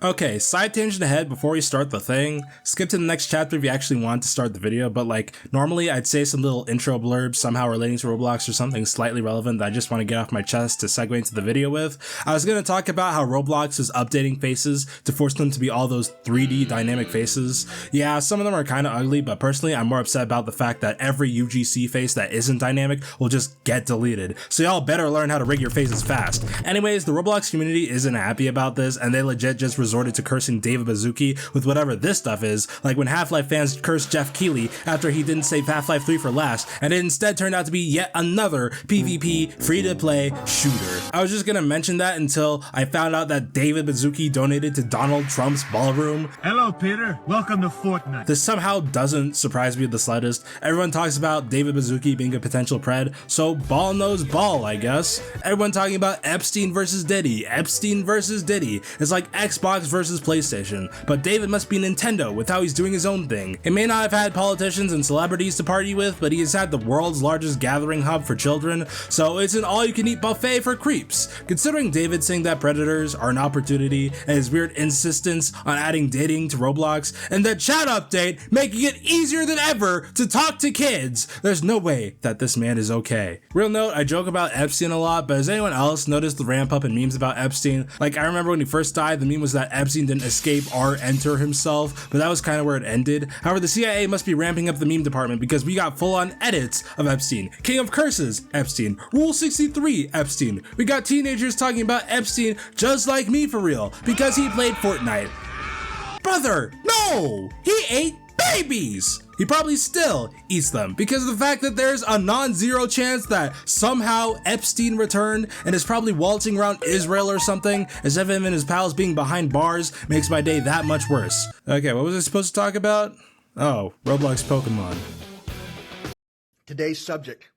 Okay, side tangent ahead before we start the thing. Skip to the next chapter if you actually want to start the video, but like, normally I'd say some little intro blurb somehow relating to Roblox or something slightly relevant that I just want to get off my chest to segue into the video with. I was going to talk about how Roblox is updating faces to force them to be all those 3D dynamic faces. Yeah, some of them are kind of ugly, but personally I'm more upset about the fact that every UGC face that isn't dynamic will just get deleted. So y'all better learn how to rig your faces fast. Anyways, the Roblox community isn't happy about this, and they legit just resorted to cursing David Baszucki with whatever this stuff is, like when Half-Life fans cursed Jeff Keighley after he didn't save Half-Life 3 for last, and it instead turned out to be yet another PvP free-to-play shooter. I was just gonna mention that until I found out that David Baszucki donated to Donald Trump's ballroom. Hello, Peter. Welcome to Fortnite. This somehow doesn't surprise me the slightest. Everyone talks about David Baszucki being a potential pred, so ball knows ball, I guess. Everyone talking about Epstein versus Diddy, Epstein versus Diddy. It's like Xbox versus PlayStation, but David must be Nintendo with how he's doing his own thing. He may not have had politicians and celebrities to party with, but he has had the world's largest gathering hub for children, so it's an all-you-can-eat buffet for creeps. Considering David saying that predators are an opportunity and his weird insistence on adding dating to Roblox, and the chat update making it easier than ever to talk to kids, there's no way that this man is okay. Real note, I joke about Epstein a lot, but has anyone else noticed the ramp up in memes about Epstein? Like, I remember when he first died, the meme was that Epstein didn't escape or enter himself, but that was kind of where it ended. However, the CIA must be ramping up the meme department because we got full-on edits of Epstein. King of Curses, Epstein. Rule 63, Epstein. We got teenagers talking about Epstein just like me for real, because he played Fortnite. Brother, no! He ate babies! He probably still eats them because of the fact that there's a non-zero chance that somehow Epstein returned and is probably waltzing around Israel or something, as if him and his pals being behind bars makes my day that much worse. Okay, what was I supposed to talk about? Oh, Roblox Pokemon. Today's subject,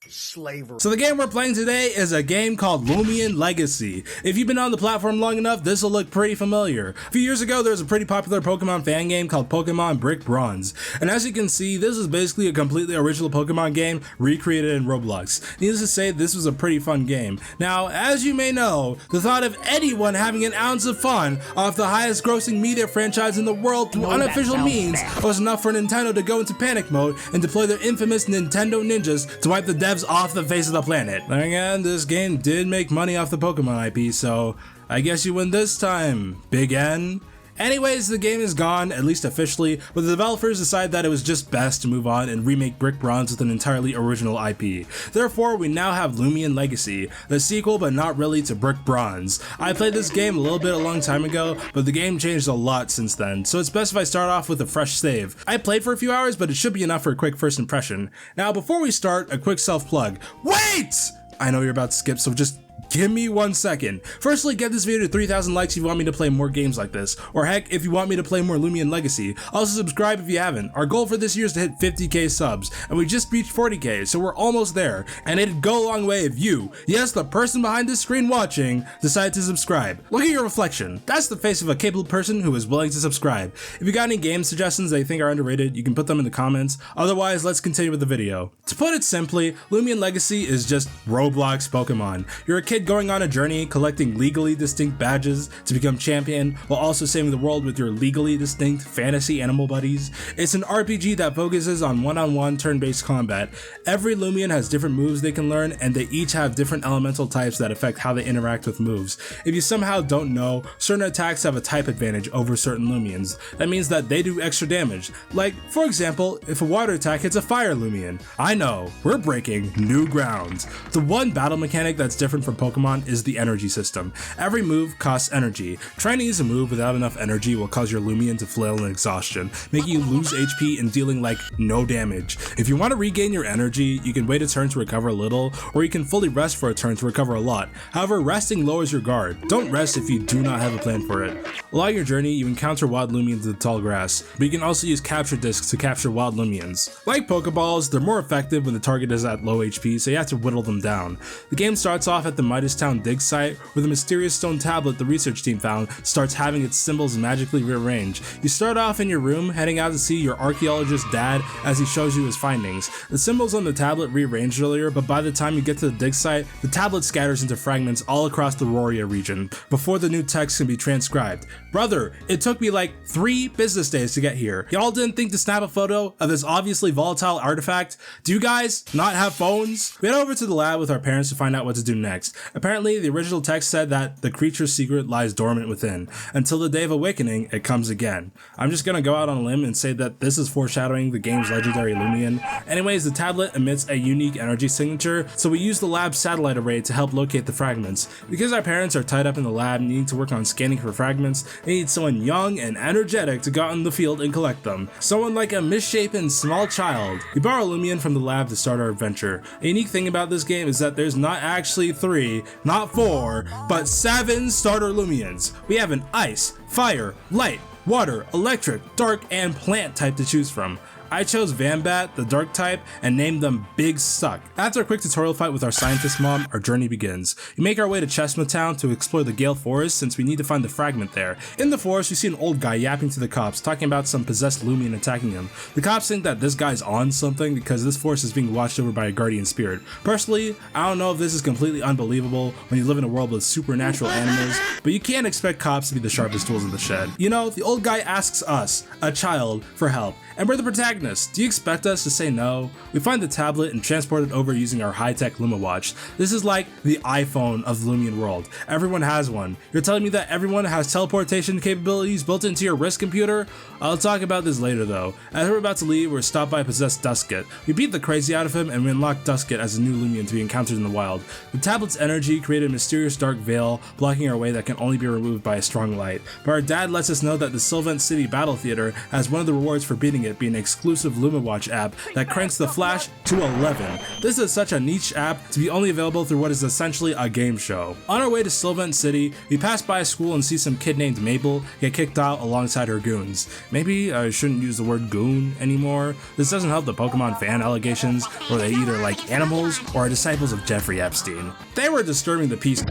slavery. So the game we're playing today is a game called Lumion Legacy. If you've been on the platform long enough, this will look pretty familiar. A few years ago, there was a pretty popular Pokemon fan game called Pokemon Brick Bronze. And as you can see, this is basically a completely original Pokemon game recreated in Roblox. Needless to say, this was a pretty fun game. Now, as you may know, the thought of anyone having an ounce of fun off the highest grossing media franchise in the world through unofficial means was enough for Nintendo to go into panic mode and deploy their infamous Nintendo ninjas to wipe the devs off the face of the planet. And again, this game did make money off the Pokemon IP, so I guess you win this time, Big N. Anyways, the game is gone, at least officially, but the developers decided that it was just best to move on and remake Brick Bronze with an entirely original IP. Therefore, we now have Lumion Legacy, the sequel but not really to Brick Bronze. I played this game a little bit a long time ago, but the game changed a lot since then, so it's best if I start off with a fresh save. I played for a few hours, but it should be enough for a quick first impression. Now, before we start, a quick self-plug. Wait! I know you're about to skip, so just give me 1 second. Firstly, get this video to 3,000 likes if you want me to play more games like this, or heck, if you want me to play more Lumion Legacy. Also subscribe if you haven't. Our goal for this year is to hit 50k subs, and we just reached 40k, so we're almost there, and it'd go a long way if you, yes, the person behind this screen watching, decided to subscribe. Look at your reflection. That's the face of a capable person who is willing to subscribe. If you got any game suggestions that you think are underrated, you can put them in the comments. Otherwise, let's continue with the video. To put it simply, Lumion Legacy is just Roblox Pokemon. You're a kid going on a journey collecting legally distinct badges to become champion while also saving the world with your legally distinct fantasy animal buddies. It's an RPG that focuses on one-on-one turn-based combat. Every Lumion has different moves they can learn, and they each have different elemental types that affect how they interact with moves. If you somehow don't know, certain attacks have a type advantage over certain Lumions. That means that they do extra damage. Like, for example, if a water attack hits a fire Lumion. I know, we're breaking new grounds. The one battle mechanic that's different from Pokemon is the energy system. Every move costs energy. Trying to use a move without enough energy will cause your Lumion to flail in exhaustion, making you lose HP and dealing like no damage. If you want to regain your energy, you can wait a turn to recover a little, or you can fully rest for a turn to recover a lot. However, resting lowers your guard. Don't rest if you do not have a plan for it. Along your journey, you encounter wild Lumions in the tall grass, but you can also use capture discs to capture wild Lumions. Like Pokeballs, they're more effective when the target is at low HP, so you have to whittle them down. The game starts off at the Midas Town dig site, where the mysterious stone tablet the research team found starts having its symbols magically rearranged. You start off in your room, heading out to see your archaeologist dad as he shows you his findings. The symbols on the tablet rearranged earlier, but by the time you get to the dig site, the tablet scatters into fragments all across the Roria region, before the new text can be transcribed. Brother, it took me like 3 business days to get here. Y'all didn't think to snap a photo of this obviously volatile artifact? Do you guys not have phones? We head over to the lab with our parents to find out what to do next. Apparently, the original text said that the creature's secret lies dormant within. Until the day of awakening, it comes again. I'm just gonna go out on a limb and say that this is foreshadowing the game's legendary Lumion. Anyways, the tablet emits a unique energy signature, so we use the lab's satellite array to help locate the fragments. Because our parents are tied up in the lab needing to work on scanning for fragments, they need someone young and energetic to go out in the field and collect them. Someone like a misshapen small child. We borrow Lumion from the lab to start our adventure. A unique thing about this game is that there's not actually 3, not 4, but 7 starter Lumions. We have an ice, fire, light, water, electric, dark, and plant type to choose from. I chose Vambat, the dark type, and named them Big Suck. After a quick tutorial fight with our scientist mom, our journey begins. We make our way to Chestnut Town to explore the Gale Forest since we need to find the fragment there. In the forest, we see an old guy yapping to the cops, talking about some possessed Lumion attacking him. The cops think that this guy's on something because this forest is being watched over by a guardian spirit. Personally, I don't know if this is completely unbelievable when you live in a world with supernatural animals, but you can't expect cops to be the sharpest tools in the shed. You know, the old guy asks us, a child, for help. And we're the protagonists. Do you expect us to say no? We find the tablet and transport it over using our high-tech Luma watch. This is like the iPhone of the Lumion world. Everyone has one. You're telling me that everyone has teleportation capabilities built into your wrist computer? I'll talk about this later though. As we're about to leave, we're stopped by possessed Dusket. We beat the crazy out of him and we unlock Dusket as a new Lumion to be encountered in the wild. The tablet's energy created a mysterious dark veil blocking our way that can only be removed by a strong light. But our dad lets us know that the Sylvan City Battle Theater has one of the rewards for beating it being an exclusive LumaWatch app that cranks the flash to 11. This is such a niche app to be only available through what is essentially a game show. On our way to Sylvan City, we pass by a school and see some kid named Mabel get kicked out alongside her goons. Maybe I shouldn't use the word goon anymore. This doesn't help the Pokemon fan allegations where they either like animals or are disciples of Jeffrey Epstein. They were disturbing the peace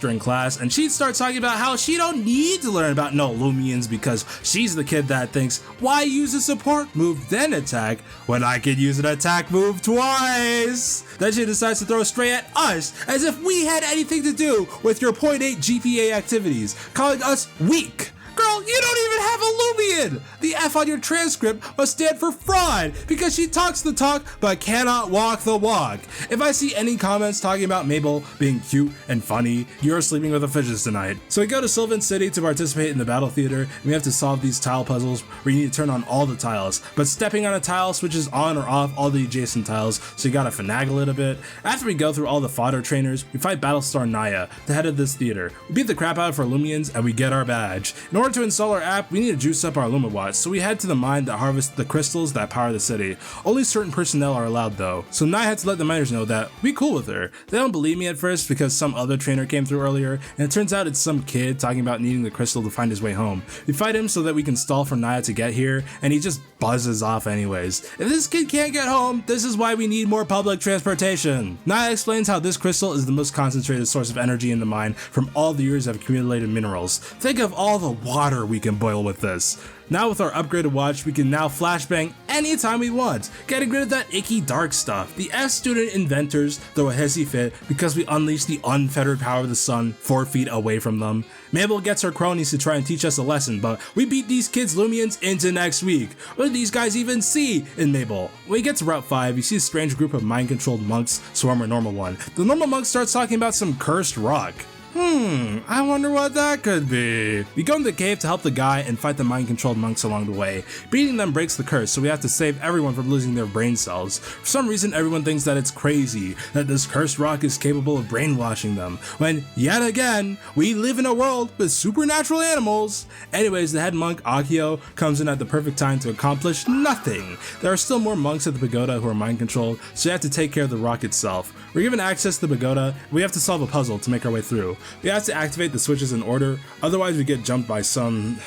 during class, and she'd start talking about how she don't need to learn about no Lumions because she's the kid that thinks, why use a support move then attack when I could use an attack move twice? Then she decides to throw a stray at us as if we had anything to do with your .8 GPA activities, calling us weak. Girl, you don't even have a Lumion! The F on your transcript must stand for fraud because she talks the talk but cannot walk the walk. If I see any comments talking about Mabel being cute and funny, you're sleeping with the fishes tonight. So we go to Sylvan City to participate in the battle theater and we have to solve these tile puzzles where you need to turn on all the tiles, but stepping on a tile switches on or off all the adjacent tiles, so you gotta finagle it a bit. After we go through all the fodder trainers, we fight Battlestar Naya, the head of this theater. We beat the crap out of our Lumions and we get our badge. In order to install our app, we need to juice up our LumaWatch, so we head to the mine that harvests the crystals that power the city. Only certain personnel are allowed though, so Naya had to let the miners know that we cool with her. They don't believe me at first because some other trainer came through earlier, and it turns out it's some kid talking about needing the crystal to find his way home. We fight him so that we can stall for Naya to get here, and he just buzzes off anyways. If this kid can't get home, this is why we need more public transportation. Naya explains how this crystal is the most concentrated source of energy in the mine from all the years of accumulated minerals. Think of all the water we can boil with this. Now with our upgraded watch, we can now flashbang anytime we want, getting rid of that icky dark stuff. The S-student inventors throw a hissy fit because we unleash the unfettered power of the sun 4 feet away from them. Mabel gets her cronies to try and teach us a lesson, but we beat these kids Lumions into next week. What do these guys even see in Mabel? When we get to Route 5, you see a strange group of mind-controlled monks swarm a normal one. The normal monk starts talking about some cursed rock. I wonder what that could be. We go in the cave to help the guy and fight the mind-controlled monks along the way. Beating them breaks the curse, so we have to save everyone from losing their brain cells. For some reason, everyone thinks that it's crazy, that this cursed rock is capable of brainwashing them, when, yet again, we live in a world with supernatural animals. Anyways, the head monk, Akio, comes in at the perfect time to accomplish nothing. There are still more monks at the pagoda who are mind-controlled, so you have to take care of the rock itself. We're given access to the pagoda, and we have to solve a puzzle to make our way through. We have to activate the switches in order, otherwise we get jumped by some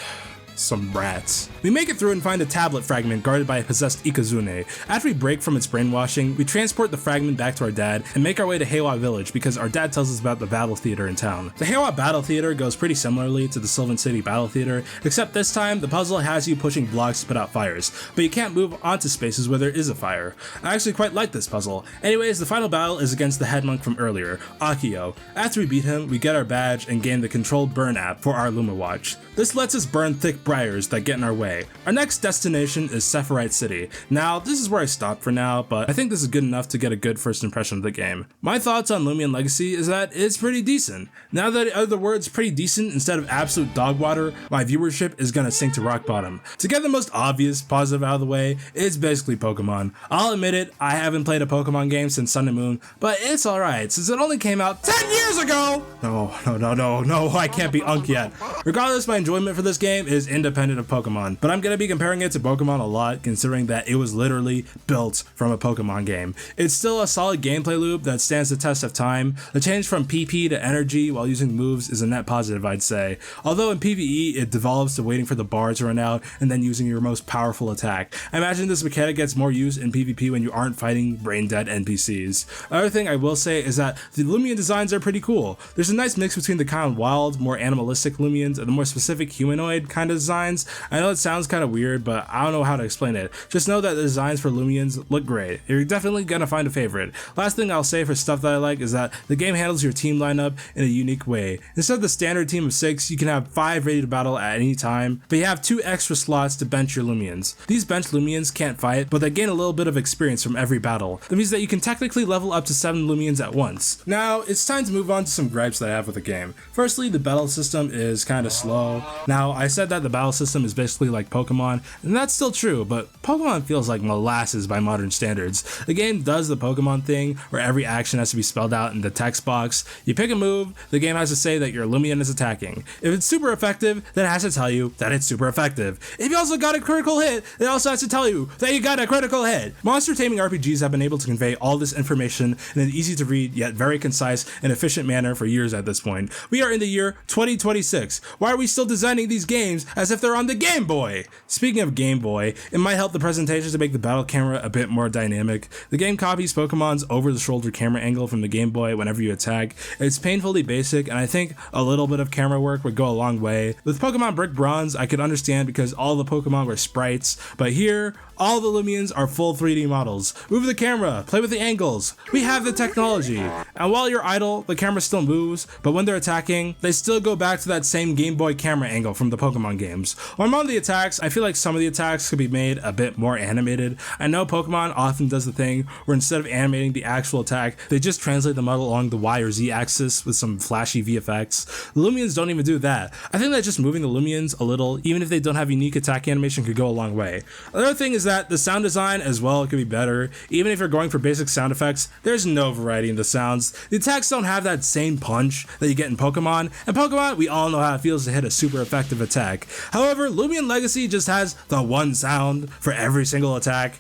Some rats. We make it through and find a tablet fragment guarded by a possessed Ikazune. After we break from its brainwashing, we transport the fragment back to our dad and make our way to Heiwa Village because our dad tells us about the battle theater in town. The Heiwa Battle Theater goes pretty similarly to the Sylvan City Battle Theater, except this time the puzzle has you pushing blocks to put out fires, but you can't move onto spaces where there is a fire. I actually quite like this puzzle. Anyways, the final battle is against the head monk from earlier, Akio. After we beat him, we get our badge and gain the controlled burn app for our Luma watch. This lets us burn thick briars that get in our way. Our next destination is Sephirite City. Now, this is where I stop for now, but I think this is good enough to get a good first impression of the game. My thoughts on Lumion Legacy is that it's pretty decent. Now that I utter the words pretty decent instead of absolute dog water, my viewership is gonna sink to rock bottom. To get the most obvious positive out of the way, it's basically Pokemon. I'll admit it, I haven't played a Pokemon game since Sun and Moon, but it's alright since it only came out 10 years ago! No, I can't be Unk yet. Regardless, my enjoyment for this game is independent of Pokemon, but I'm gonna be comparing it to Pokemon a lot considering that it was literally built from a Pokemon game. It's still a solid gameplay loop that stands the test of time. The change from PP to energy while using moves is a net positive, I'd say. Although in PvE, it devolves to waiting for the bar to run out and then using your most powerful attack. I imagine this mechanic gets more use in PvP when you aren't fighting brain-dead NPCs. Another thing I will say is that the Lumion designs are pretty cool. There's a nice mix between the kind of wild, more animalistic Lumions and the more specific humanoid kind of designs. I know it sounds kind of weird, but I don't know how to explain it. Just know that the designs for Lumions look great. You're definitely gonna find a favorite. Last thing I'll say for stuff that I like is that the game handles your team lineup in a unique way. Instead of the standard team of 6, you can have 5 ready to battle at any time, but you have 2 extra slots to bench your Lumions. These bench Lumions can't fight, but they gain a little bit of experience from every battle. That means that you can technically level up to 7 Lumions at once. Now, it's time to move on to some gripes that I have with the game. Firstly, the battle system is kinda slow. Now, I said that the battle system is basically like Pokemon, and that's still true, but Pokemon feels like molasses by modern standards. The game does the Pokemon thing, where every action has to be spelled out in the text box. You pick a move, the game has to say that your Lumion is attacking. If it's super effective, then it has to tell you that it's super effective. If you also got a critical hit, it also has to tell you that you got a critical hit. Monster taming RPGs have been able to convey all this information in an easy to read yet very concise and efficient manner for years at this point. We are in the year 2026. Why are we still designing these games as if they're on the Game Boy? Speaking of Game Boy, it might help the presentation to make the battle camera a bit more dynamic. The game copies Pokemon's over-the-shoulder camera angle from the Game Boy whenever you attack. It's painfully basic, and I think a little bit of camera work would go a long way. With Pokemon Brick Bronze, I could understand because all the Pokemon were sprites, but here, all the Lumions are full 3D models. Move the camera, play with the angles. We have the technology. And while you're idle, the camera still moves, but when they're attacking, they still go back to that same Game Boy camera angle from the Pokemon games. When I'm on the attacks, I feel like some of the attacks could be made a bit more animated. I know Pokemon often does the thing where instead of animating the actual attack, they just translate the model along the Y or Z axis with some flashy VFX. The Lumions don't even do that. I think that just moving the Lumions a little, even if they don't have unique attack animation, could go a long way. Another thing is that the sound design as well could be better. Even if you're going for basic sound effects, there's no variety in the sounds. The attacks don't have that same punch that you get in Pokemon, and Pokemon, we all know how it feels to hit a super effective attack. However, Lumion Legacy just has the one sound for every single attack,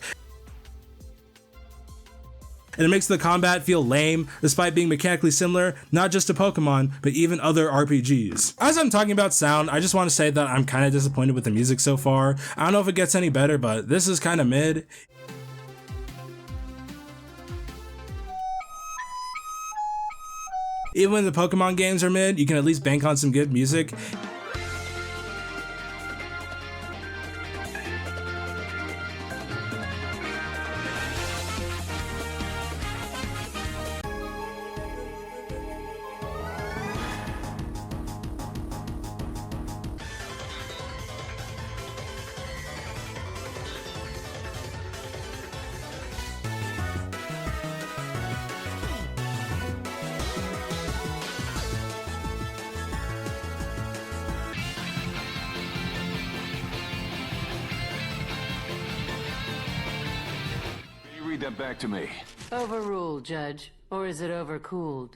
and it makes the combat feel lame despite being mechanically similar, not just to Pokemon, but even other RPGs. As I'm talking about sound, I just want to say that I'm kind of disappointed with the music so far. I don't know if it gets any better, but this is kind of mid. Even when the Pokemon games are mid, you can at least bank on some good music. Read that back to me. Overruled, Judge. Or is it overcooled?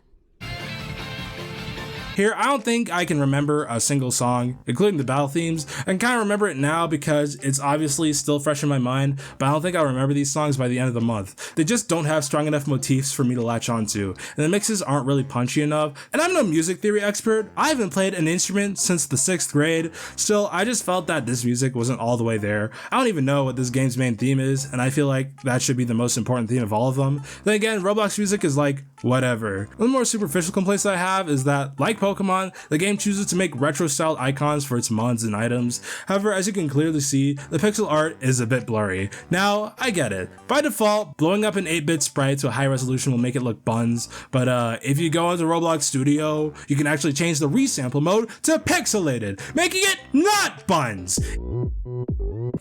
Here, I don't think I can remember a single song, including the battle themes. I can kind of remember it now because it's obviously still fresh in my mind, but I don't think I'll remember these songs by the end of the month. They just don't have strong enough motifs for me to latch onto, and the mixes aren't really punchy enough. And I'm no music theory expert, I haven't played an instrument since the 6th grade, still I just felt that this music wasn't all the way there. I don't even know what this game's main theme is, and I feel like that should be the most important theme of all of them. Then again, Roblox music is like, whatever. One of the more superficial complaints I have is that, like Pokemon, the game chooses to make retro-styled icons for its mons and items. However, as you can clearly see, the pixel art is a bit blurry. Now, I get it. By default, blowing up an 8-bit sprite to a high resolution will make it look buns, but if you go into Roblox Studio, you can actually change the resample mode to pixelated, making it not buns!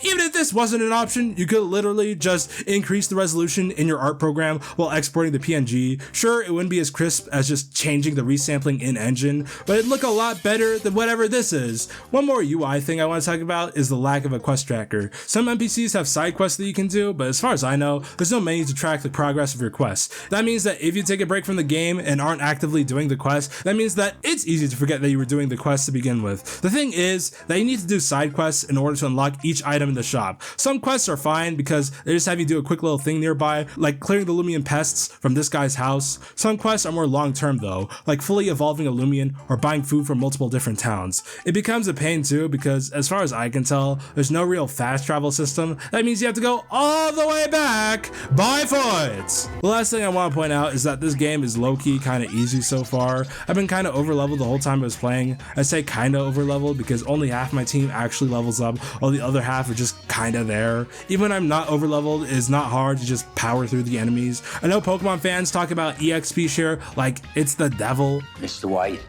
Even if this wasn't an option, you could literally just increase the resolution in your art program while exporting the PNG. Sure, it wouldn't be as crisp as just changing the resampling in-engine, but it'd look a lot better than whatever this is. One more UI thing I want to talk about is the lack of a quest tracker. Some NPCs have side quests that you can do, but as far as I know, there's no menu to track the progress of your quests. That means that if you take a break from the game and aren't actively doing the quest, that means that it's easy to forget that you were doing the quest to begin with. The thing is that you need to do side quests in order to unlock each item in the shop. Some quests are fine because they just have you do a quick little thing nearby, like clearing the Lumion pests from this guy's house. Some quests are more long term though, like fully evolving a Lumion or buying food from multiple different towns. It becomes a pain too because as far as I can tell, there's no real fast travel system. That means you have to go all the way back by foot. The last thing I want to point out is that this game is low-key kind of easy so far. I've been kind of over-leveled the whole time I was playing. I say kind of over-leveled because only half my team actually levels up while the other half are just kind of there. Even when I'm not over-leveled, it's not hard to just power through the enemies. I know Pokemon fans talk about EXP share like it's the devil. Mr. White,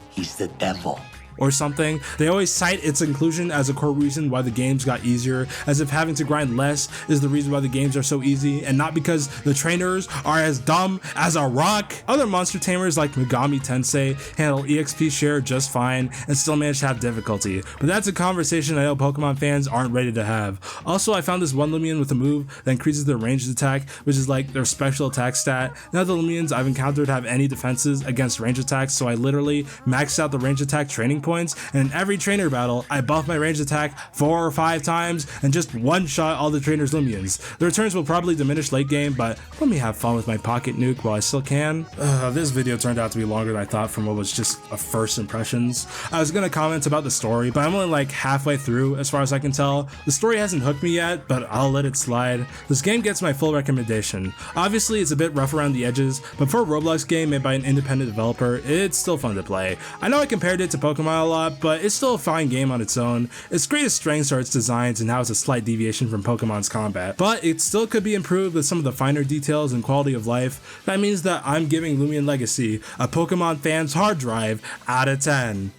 he's the devil. Or something. They always cite its inclusion as a core reason why the games got easier, as if having to grind less is the reason why the games are so easy, and not because the trainers are as dumb as a rock. Other monster tamers like Megami Tensei handle EXP share just fine and still manage to have difficulty, but that's a conversation I know Pokemon fans aren't ready to have. Also, I found this one Lumion with a move that increases their ranged attack, which is like their special attack stat. None of the Lumions I've encountered have any defenses against range attacks, so I literally maxed out the range attack training points, and in every trainer battle, I buff my range attack 4 or 5 times and just one-shot all the trainers' Lumions. The returns will probably diminish late game, but let me have fun with my pocket nuke while I still can. This video turned out to be longer than I thought from what was just a first impressions. I was gonna comment about the story, but I'm only like halfway through as far as I can tell. The story hasn't hooked me yet, but I'll let it slide. This game gets my full recommendation. Obviously, it's a bit rough around the edges, but for a Roblox game made by an independent developer, it's still fun to play. I know I compared it to Pokemon a lot, but it's still a fine game on its own. Its greatest strengths are its designs and how it's a slight deviation from Pokemon's combat, but it still could be improved with some of the finer details and quality of life. That means that I'm giving Lumion Legacy a Pokemon fan's hard drive out of 10.